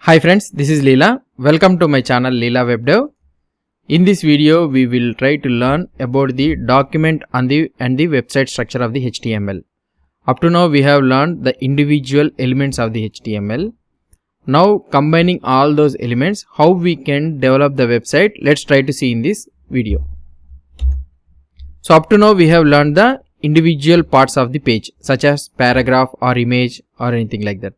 Hi friends, this is Leela. Welcome to my channel Leela WebDev. In this video, we will try to learn about the document and the website structure of the HTML. Up to now, we have learned the individual elements of the HTML. Now, combining all those elements, how we can develop the website, let's try to see in this video. So, up to now, we have learned the individual parts of the page, such as paragraph or image or anything like that.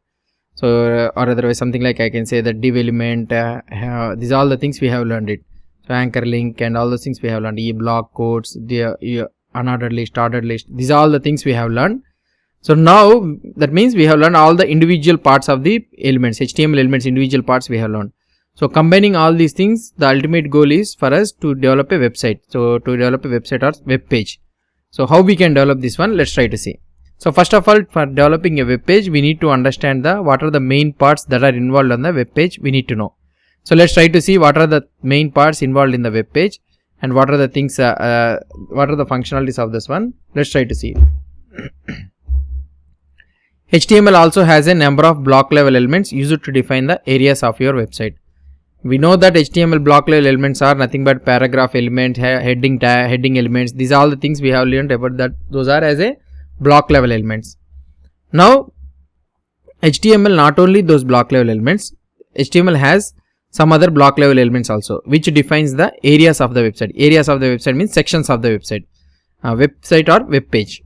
So, or otherwise something like I can say the div element, these are all the things we have learned it. So, anchor link and all those things we have learned, block codes, the unordered list, ordered list, these are all the things we have learned. So, now that means we have learned all the individual parts of the elements, HTML elements, individual parts we have learned. So, combining all these things, the ultimate goal is for us to develop a website. So, to develop a website or web page. So, how we can develop this one, let's try to see. So, first of all, for developing a web page, we need to understand what are the main parts that are involved on the web page, we need to know. So, let's try to see what are the main parts involved in the web page and what are the things, what are the functionalities of this one. Let's try to see. HTML also has a number of block level elements used to define the areas of your website. We know that HTML block level elements are nothing but paragraph element, heading elements. These are all the things we have learned about that. Those are as a block level elements. Now, HTML not only those block level elements, HTML has some other block level elements also, which defines the areas of the website. Areas of the website means sections of the website, website or web page.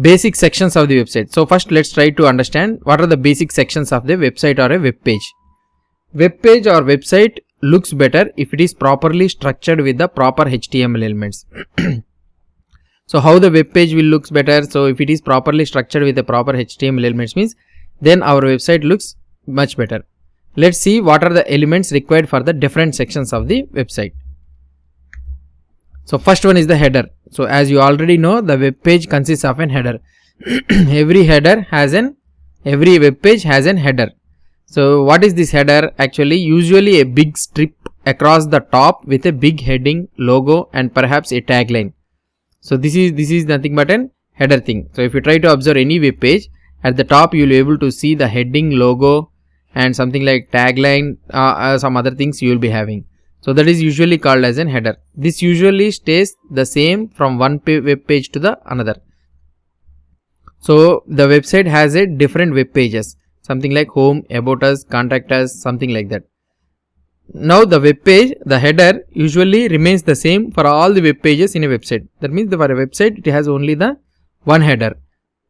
Basic sections of the website. So, first let's try to understand what are the basic sections of the website or a web page. Web page or website looks better if it is properly structured with the proper HTML elements. So, how the web page will looks better? So, if it is properly structured with the proper HTML elements means, then our website looks much better. Let's see what are the elements required for the different sections of the website. So, first one is the header. So, as you already know, the web page consists of an header. Every web page has an header. So, what is this header? Actually, usually a big strip across the top with a big heading, logo and perhaps a tagline. So, this is nothing but an header thing. So, if you try to observe any web page, at the top you will be able to see the heading, logo and something like tagline, some other things you will be having. So, that is usually called as an header. This usually stays the same from one web page to the another. So, the website has a different web pages, something like home, about us, contact us, something like that. Now, the web page, the header usually remains the same for all the web pages in a website. That means for a website, it has only the one header.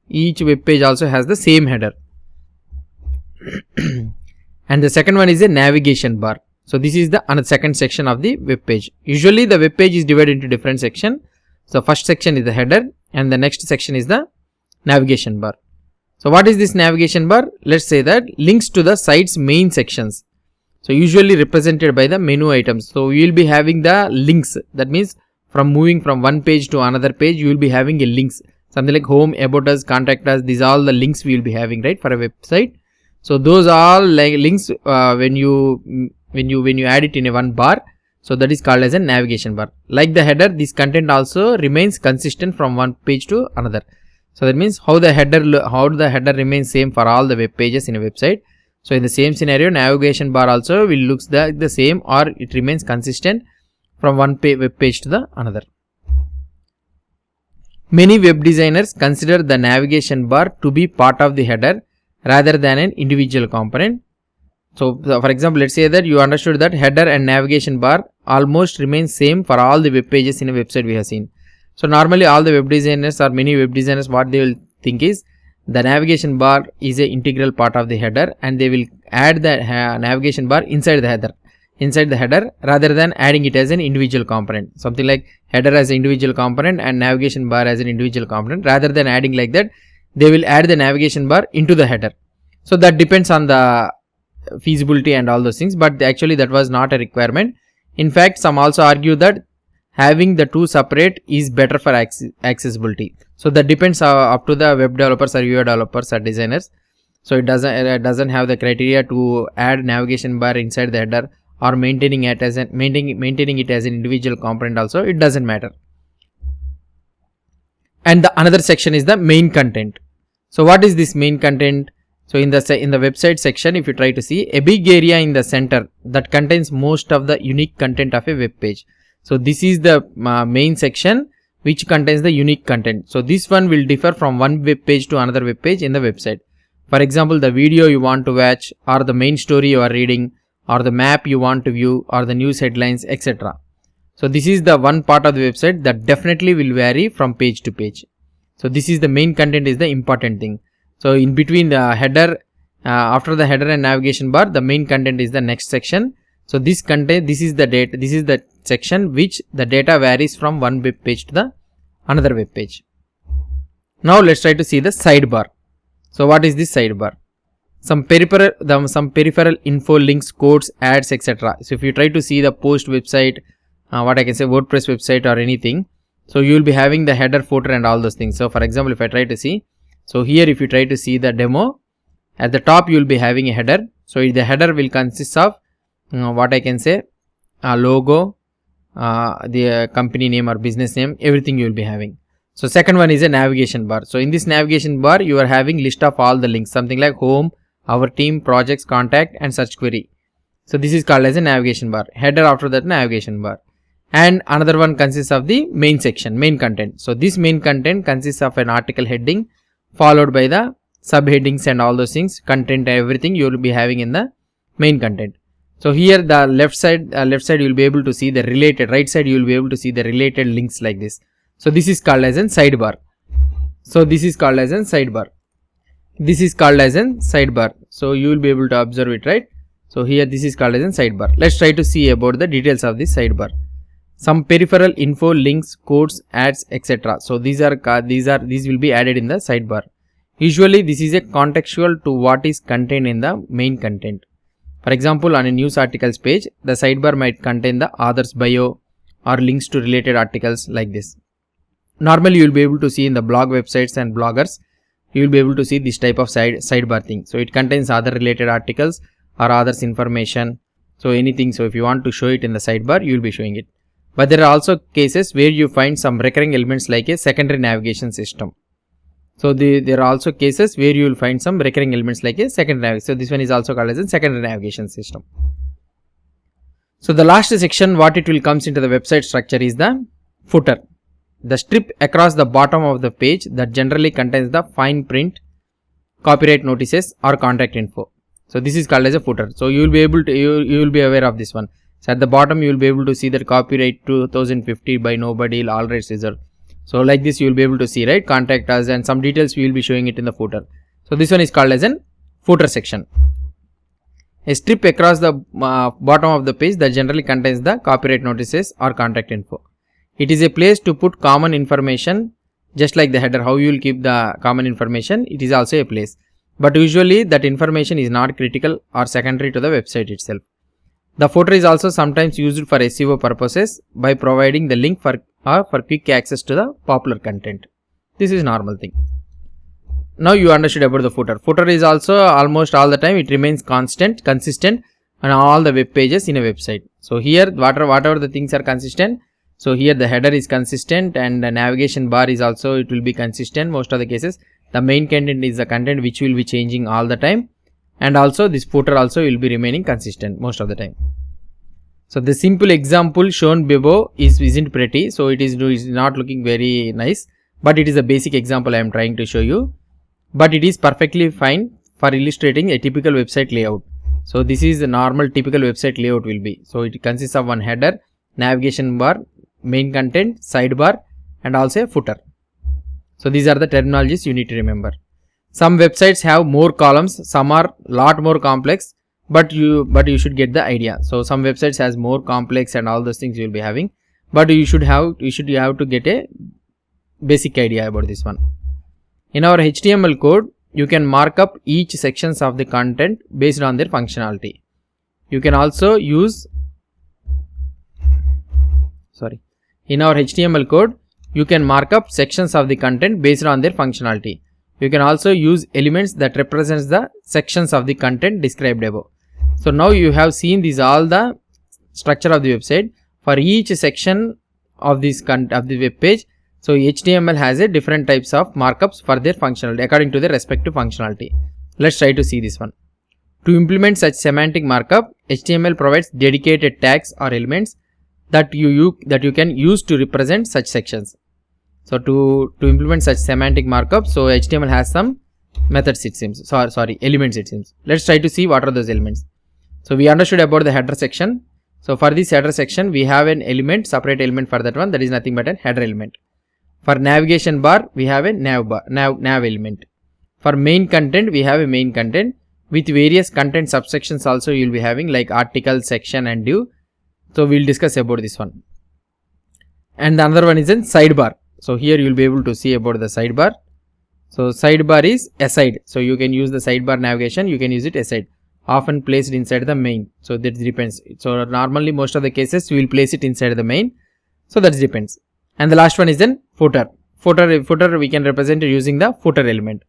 Each web page also has the same header. And the second one is a navigation bar. So, this is the second section of the web page. Usually, the web page is divided into different sections. So, first section is the header and the next section is the navigation bar. So, what is this navigation bar? Let's say that links to the site's main sections. So, usually represented by the menu items. So, you will be having the links. That means from moving from one page to another page, you will be having a links. Something like home, about us, contact us. These are all the links we will be having, right, for a website. So, those are like links when you add it in a one bar. So, that is called as a navigation bar. Like the header, this content also remains consistent from one page to another. So, that means how the header remains same for all the web pages in a website. So, in the same scenario, navigation bar also will looks the same or it remains consistent from one web page to the another. Many web designers consider the navigation bar to be part of the header rather than an individual component. So, for example, let's say that you understood that header and navigation bar almost remain same for all the web pages in a website we have seen. So, normally all the web designers or many web designers, what they will think is the navigation bar is an integral part of the header and they will add the navigation bar inside the header rather than adding it as an individual component. Something like header as an individual component and navigation bar as an individual component. Rather than adding like that, they will add the navigation bar into the header. So, that depends on the feasibility and all those things, but actually that was not a requirement. In fact, some also argue that having the two separate is better for accessibility. So, that depends up to the web developers or UI developers or designers. So, it doesn't have the criteria to add navigation bar inside the header or maintaining it as an individual component also. It doesn't matter. And the another section is the main content. So, what is this main content? So in the website section, if you try to see a big area in the center that contains most of the unique content of a web page. So this is the main section which contains the unique content. So this one will differ from one web page to another web page in the website. For example, the video you want to watch, or the main story you are reading, or the map you want to view, or the news headlines, etc. So this is the one part of the website that definitely will vary from page to page. So this is the main content is the important thing. So in between the header, after the header and navigation bar, the main content is the next section. So this content, this is the data, this is the section which the data varies from one web page to the another web page. Now let's try to see the sidebar. So what is this sidebar? Some peripheral info, links, codes, ads, etc. So if you try to see the post website, what I can say, WordPress website or anything, so you will be having the header, footer and all those things. So for example, if I try to see, so here if you try to see the demo, at the top you will be having a header. So the header will consist of what I can say, a logo, the company name or business name, everything you will be having. So second one is a navigation bar. So in this navigation bar, you are having list of all the links, something like home, our team, projects, contact and search query. So this is called as a navigation bar. Header, after that navigation bar. And another one consists of the main section, main content. So this main content consists of an article heading followed by the subheadings and all those things, content, everything you will be having in the main content. So here the left side you will be able to see the related, right side you will be able to see the related links like this. So this is called as a sidebar. So this is called as a sidebar. This is called as a sidebar. So you will be able to observe it, right? So here this is called as a sidebar. Let's try to see about the details of this sidebar. Some peripheral info, links, codes, ads, etc. So these will be added in the sidebar. Usually this is a contextual to what is contained in the main content. For example, on a news articles page, the sidebar might contain the author's bio or links to related articles like this. Normally you will be able to see in the blog websites and bloggers, you will be able to see this type of sidebar thing. So it contains other related articles or others information. So anything. So if you want to show it in the sidebar, you will be showing it. But there are also cases where you find some recurring elements like a secondary navigation system. So there are also cases where you will find some recurring elements like a secondary navigation. So this one is also called as a secondary navigation system. So the last section, what it will comes into the website structure is the footer. The strip across the bottom of the page that generally contains the fine print, copyright notices or contact info. So this is called as a footer. So you will be able to, you will be aware of this one. So at the bottom you will be able to see that copyright 2050 by nobody, all rights reserved. So like this you will be able to see, right, contact us and some details we will be showing it in the footer. So this one is called as an footer section. A strip across the bottom of the page that generally contains the copyright notices or contact info. It is a place to put common information, just like the header, how you will keep the common information, it is also a place. But usually that information is not critical or secondary to the website itself. The footer is also sometimes used for SEO purposes by providing the link for quick access to the popular content. This is normal thing. Now you understood about the footer. Footer is also almost all the time it remains consistent on all the web pages in a website. So here whatever the things are consistent. So here the header is consistent and the navigation bar is also, it will be consistent most of the cases. The main content is the content which will be changing all the time. And also this footer also will be remaining consistent most of the time. So the simple example shown below isn't pretty. So it is not looking very nice. But it is a basic example I am trying to show you. But it is perfectly fine for illustrating a typical website layout. So this is the normal typical website layout will be. So it consists of one header, navigation bar, main content, sidebar and also a footer. So these are the terminologies you need to remember. Some websites have more columns, some are lot more complex, but you should get the idea. So some websites has more complex and all those things you will be having, but you should have to get a basic idea about this one. In our HTML code, you can mark up each sections of the content based on their functionality. You can also use in our HTML code, you can mark up sections of the content based on their functionality. You can also use elements that represents the sections of the content described above. So now you have seen these all the structure of the website. For each section of this of the web page, so HTML has a different types of markups for their functionality according to their respective functionality. Let's try to see this one. To implement such semantic markup, HTML provides dedicated tags or elements that you can use to represent such sections. So to implement such semantic markup, so HTML has some methods it seems, elements it seems. Let's try to see what are those elements. So we understood about the header section. So for this header section, we have an element, separate element for that one, that is nothing but a header element. For navigation bar, we have a nav element. For main content, we have a main content with various content subsections also you will be having, like article, section and div. So we will discuss about this one. And the another one is in sidebar. So here you will be able to see about the sidebar. So sidebar is aside. So you can use the sidebar navigation, you can use it aside, often placed inside the main. So that depends. So normally most of the cases we will place it inside the main. So that depends. And the last one is then footer. Footer we can represent using the footer element.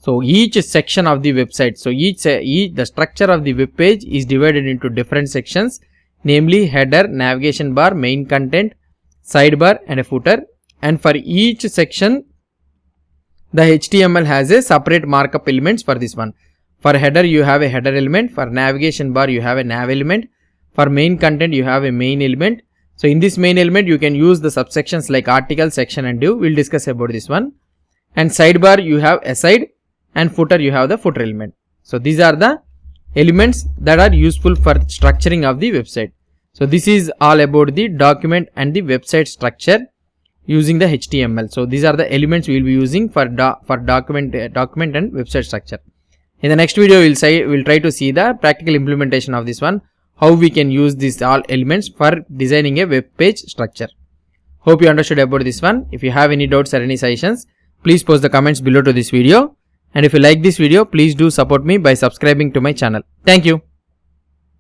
So each section of the website, so the structure of the web page is divided into different sections, namely header, navigation bar, main content, sidebar and a footer. And for each section, the HTML has a separate markup elements for this one. For header, you have a header element. For navigation bar, you have a nav element. For main content, you have a main element. So in this main element, you can use the subsections like article, section and div. We'll discuss about this one. And sidebar, you have aside, and footer, you have the footer element. So these are the elements that are useful for structuring of the website. So this is all about the document and the website structure using the HTML. So these are the elements we will be using for document and website structure. In the next video, we'll try to see the practical implementation of this one, how we can use these all elements for designing a web page structure. Hope you understood about this one. If you have any doubts or any suggestions, please post the comments below to this video. And if you like this video, please do support me by subscribing to my channel. Thank you.